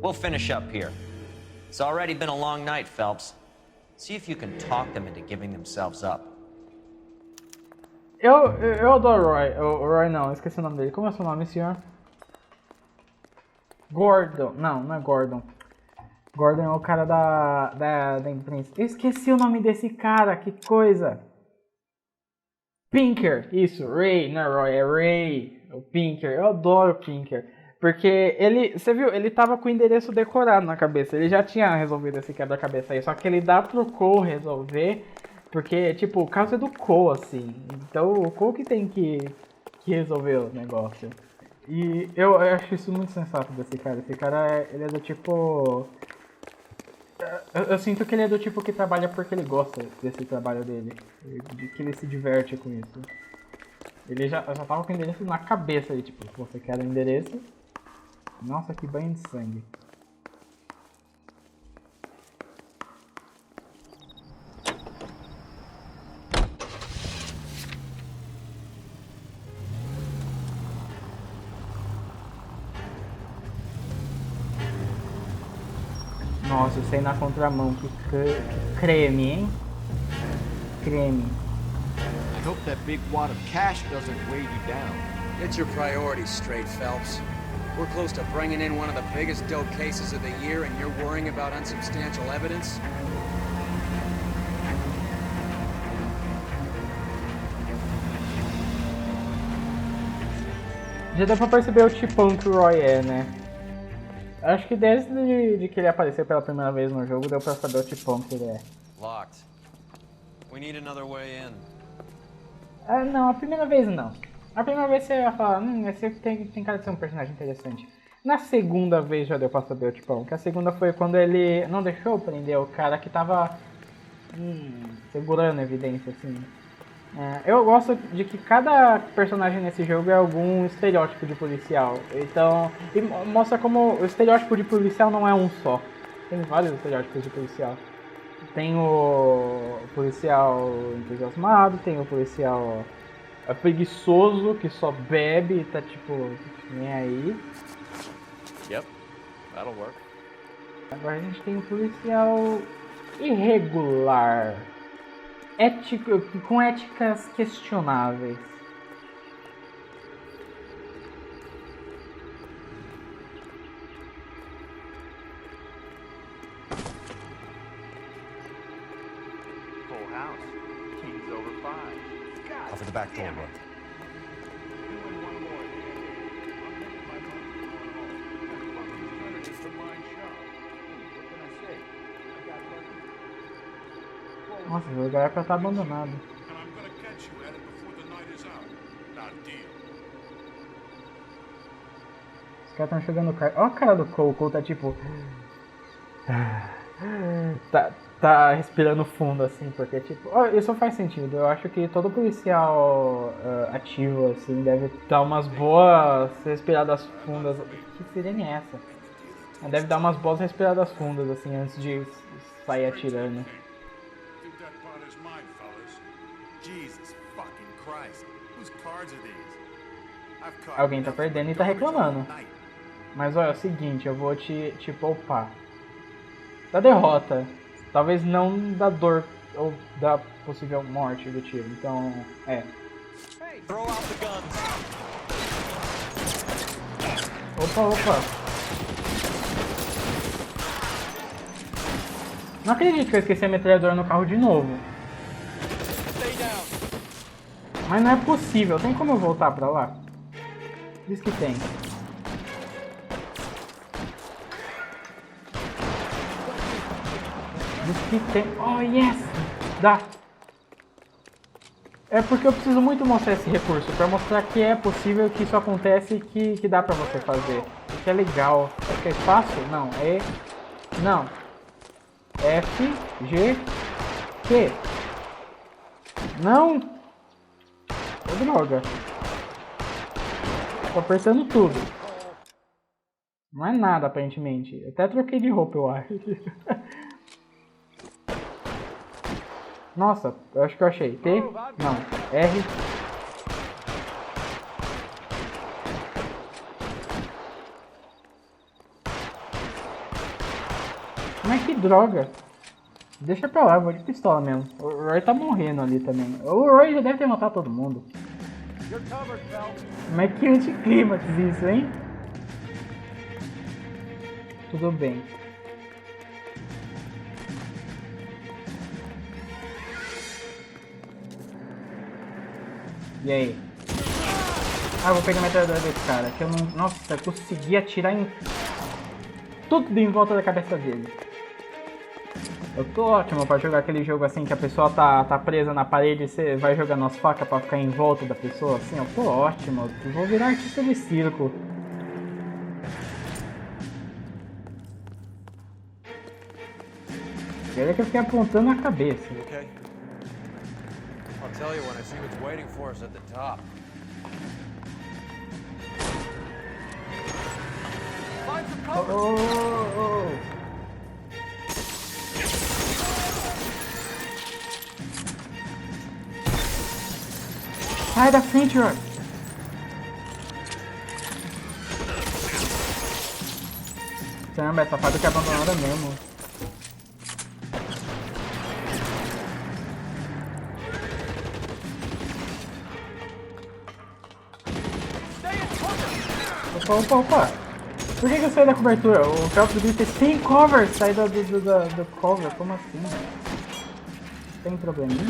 Speaker 18: We'll finish up here. It's already been a long night, Phelps. See if you can talk them into giving themselves up.
Speaker 3: Eu adoro o Roy. O Roy não, esqueci o nome dele. Como é o seu nome, senhor? Gordon. Não é Gordon. Gordon é o cara da imprensa. Eu esqueci o nome desse cara, que coisa. Pinker. Isso, Ray. Não é Roy, é Ray. O Pinker. Eu adoro o Pinker. Porque ele, você viu, ele tava com o endereço decorado na cabeça. Ele já tinha resolvido esse quebra-cabeça aí. Só que ele dá pro Cole resolver. Porque, tipo, o caso é do Cole, assim. Então o Cole que tem que resolver o negócio. E eu acho isso muito sensato desse cara. Esse cara, ele é do tipo... Eu sinto que ele é do tipo que trabalha porque ele gosta desse trabalho dele. De que ele se diverte com isso. Ele já tava com o endereço na cabeça aí, tipo, se você quer o endereço... Nossa, que banho de sangue. Nossa, eu sei na contramão, que creme, hein? Creme.
Speaker 14: I hope that big wad of cash doesn't weigh you down.
Speaker 5: Get your priorities straight, Phelps. We're close to bringing in one of the biggest dope cases of the year, and you're worrying about unsubstantial evidence?
Speaker 3: Já deu pra perceber o tipão que o Roy é, né? Acho que desde que ele apareceu pela primeira vez no jogo, deu pra saber o tipão que ele é.
Speaker 2: Locked. We need another way in.
Speaker 3: Ah, não, a primeira vez não. A primeira vez você ia falar, esse tem cara de ser um personagem interessante. Na segunda vez já deu pra saber o tipão, que a segunda foi quando ele não deixou prender o cara que tava segurando evidência, assim. Eu gosto de que cada personagem nesse jogo é algum estereótipo de policial. Então, e mostra como o estereótipo de policial não é um só. Tem vários estereótipos de policial. Tem o policial entusiasmado, tem o policial preguiçoso que só bebe e tá tipo, nem aí.
Speaker 4: Yep, that'll work.
Speaker 3: Agora a gente tem um policial irregular. com éticas questionáveis.
Speaker 19: Full house. King's over 5.
Speaker 4: Cover the back door, Roy.
Speaker 3: Nossa, o lugar é pra estar abandonado. Os caras estão jogando carta. Olha a cara do Cole. O Cole tá tipo. Tá respirando fundo assim, porque tipo. Isso faz sentido. Eu acho que todo policial ativo assim deve dar umas boas respiradas fundas. Que sirene é essa? Deve dar umas boas respiradas fundas assim antes de sair atirando. Alguém tá perdendo e tá reclamando. Mas olha, é o seguinte, eu vou te poupar da derrota. Talvez não da dor ou da possível morte do tiro. Então, Opa. Não acredito que eu esqueci a metralhadora no carro de novo. Mas não é possível. Tem como eu voltar pra lá? Diz que tem. Diz que tem. Oh, yes! Dá! É porque eu preciso muito mostrar esse recurso. Pra mostrar que é possível, que isso acontece e que dá pra você fazer. O que é legal. É que é fácil? Não. Não. F, G, Q. Não! Ô, droga. Tô apertando tudo. Não é nada, aparentemente. Eu até troquei de roupa, eu acho. Nossa, eu acho que eu achei. T? Não. R. Mas que droga. Deixa pra lá, eu vou de pistola mesmo. O Roy tá morrendo ali também. O Roy já deve ter matado todo mundo. Mas que anticlímax isso, hein? Tudo bem. E aí? Ah, eu vou pegar a metralhadora desse cara. Que eu não... Nossa, eu consegui atirar em... tudo em volta da cabeça dele. Eu tô ótimo pra jogar aquele jogo assim que a pessoa tá presa na parede e você vai jogando as facas pra ficar em volta da pessoa, assim, eu tô ótimo. Eu vou virar artista de circo. Ele é que eu fiquei apontando a cabeça.
Speaker 2: Okay. I'll tell you when I see what's waiting for us at the top. Find some cover.
Speaker 3: Oh. Sai da frente, Roy. Caramba, essa fábrica é abandonada mesmo. Opa. Por que eu saí da cobertura? O Call of Duty tem cover. Sai do cover. Como assim? Tem probleminha?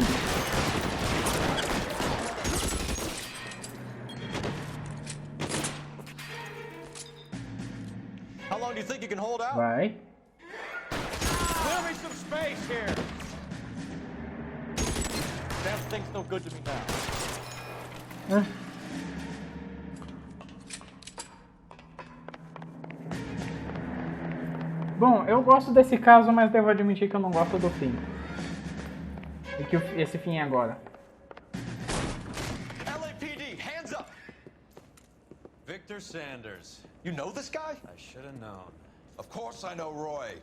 Speaker 12: How long do you think you can hold out?
Speaker 3: Vai.
Speaker 12: Clear me some space here. Damn thing's no good to me now.
Speaker 3: Bom, eu gosto desse caso, mas devo admitir que eu não gosto do fim. E que esse fim é agora.
Speaker 12: LAPD, hands up!
Speaker 2: Victor Sanders.
Speaker 20: You know this guy?
Speaker 2: I should have known.
Speaker 20: Of course I know Roy.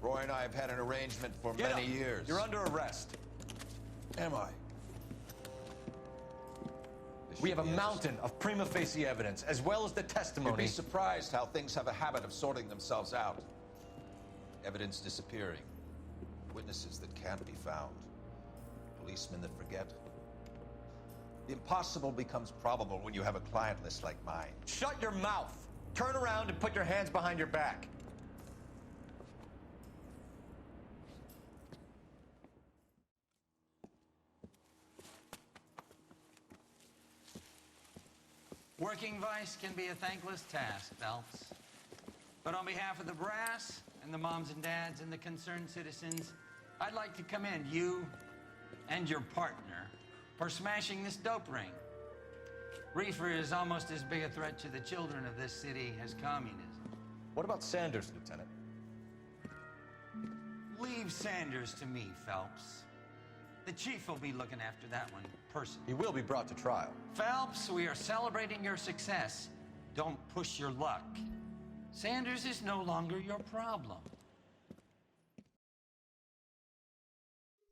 Speaker 20: Roy and I have had an arrangement for many years.
Speaker 12: You're under arrest.
Speaker 20: Am I?
Speaker 4: We have a mountain of prima facie evidence, as well as the testimony.
Speaker 20: You'd be surprised how things have a habit of sorting themselves out. Evidence disappearing. Witnesses that can't be found. policemen that forget. The impossible becomes probable when you have a client list like mine.
Speaker 12: Shut your mouth. Turn around and put your hands behind your back.
Speaker 1: Working vice can be a thankless task, Phelps. But on behalf of the brass and the moms and dads and the concerned citizens, I'd like to commend you and your partner for smashing this dope ring. Reefer is almost as big a threat to the children of this city as communism.
Speaker 12: What about Sanders, Lieutenant?
Speaker 1: Leave Sanders to me, Phelps. The chief will be looking after that one personally.
Speaker 12: He will be brought to trial.
Speaker 1: Phelps, we are celebrating your success. Don't push your luck. Sanders is no longer your problem.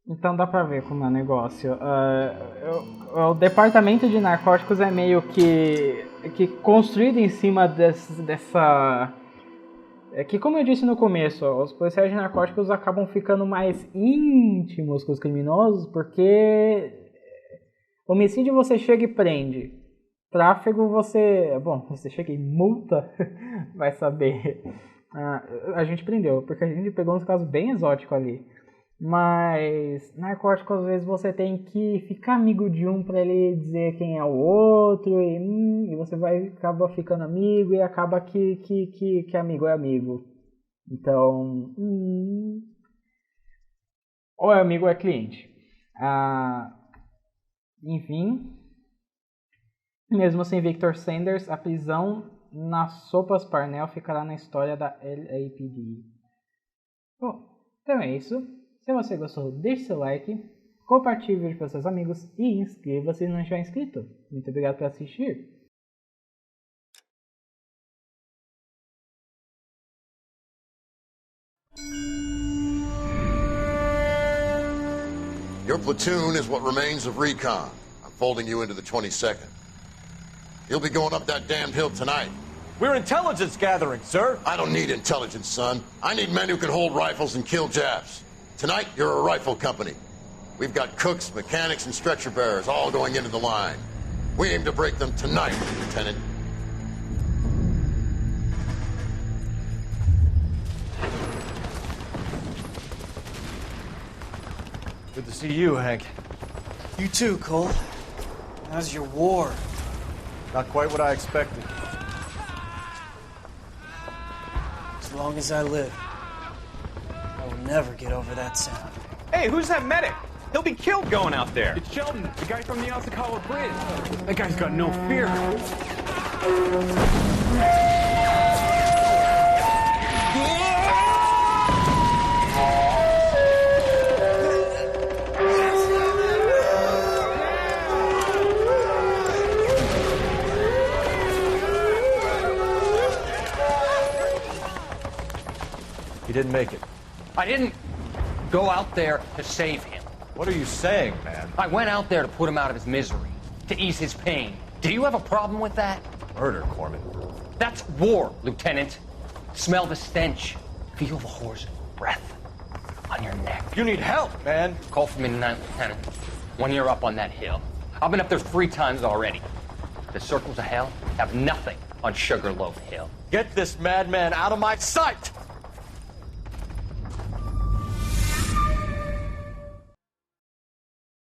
Speaker 3: Então dá pra ver como é o negócio. O departamento de narcóticos é meio que construído em cima dessa... que, como eu disse no começo, os policiais de narcóticos acabam ficando mais íntimos com os criminosos, porque homicídio você chega e prende. Tráfego você chega e multa, vai saber. A gente prendeu, porque a gente pegou uns casos bem exóticos ali. Mas narcótico, às vezes, você tem que ficar amigo de um pra ele dizer quem é o outro, e você acaba ficando amigo, e acaba que amigo é amigo. Então, ou é amigo ou é cliente. Enfim, mesmo sem Victor Sanders, a prisão nas sopas Parnell ficará na história da LAPD. Bom, então é isso. Se você gostou, deixe seu like, compartilhe o vídeo com seus amigos e inscreva-se se não estiver inscrito. Muito obrigado por assistir.
Speaker 14: Your platoon is what remains of recon. I'm folding you into the 22nd. You'll be going up that damned hill tonight.
Speaker 12: We're intelligence gathering, sir.
Speaker 14: I don't need intelligence, son. I need men who can hold rifles and kill Japs. Tonight, you're a rifle company. We've got cooks, mechanics, and stretcher bearers all going into the line. We aim to break them tonight, Lieutenant.
Speaker 12: Good to see you, Hank.
Speaker 21: You too, Cole. How's your war?
Speaker 12: Not quite what I expected.
Speaker 21: As long as I live, I will never get over that sound.
Speaker 18: Hey, who's that medic? He'll be killed going out there.
Speaker 8: It's Sheldon, the guy from the Osakawa Bridge. That guy's got no fear.
Speaker 12: He didn't make it.
Speaker 17: I didn't go out there to save him.
Speaker 12: What are you saying, man?
Speaker 17: I went out there to put him out of his misery, to ease his pain. Do you have a problem with that?
Speaker 12: Murder, Corman.
Speaker 17: That's war, Lieutenant. Smell the stench. Feel the horse's breath on your neck.
Speaker 12: You need help, man.
Speaker 17: Call for me tonight, Lieutenant. When you're up on that hill. I've been up there 3 times already. The circles of hell have nothing on Sugarloaf Hill.
Speaker 12: Get this madman out of my sight!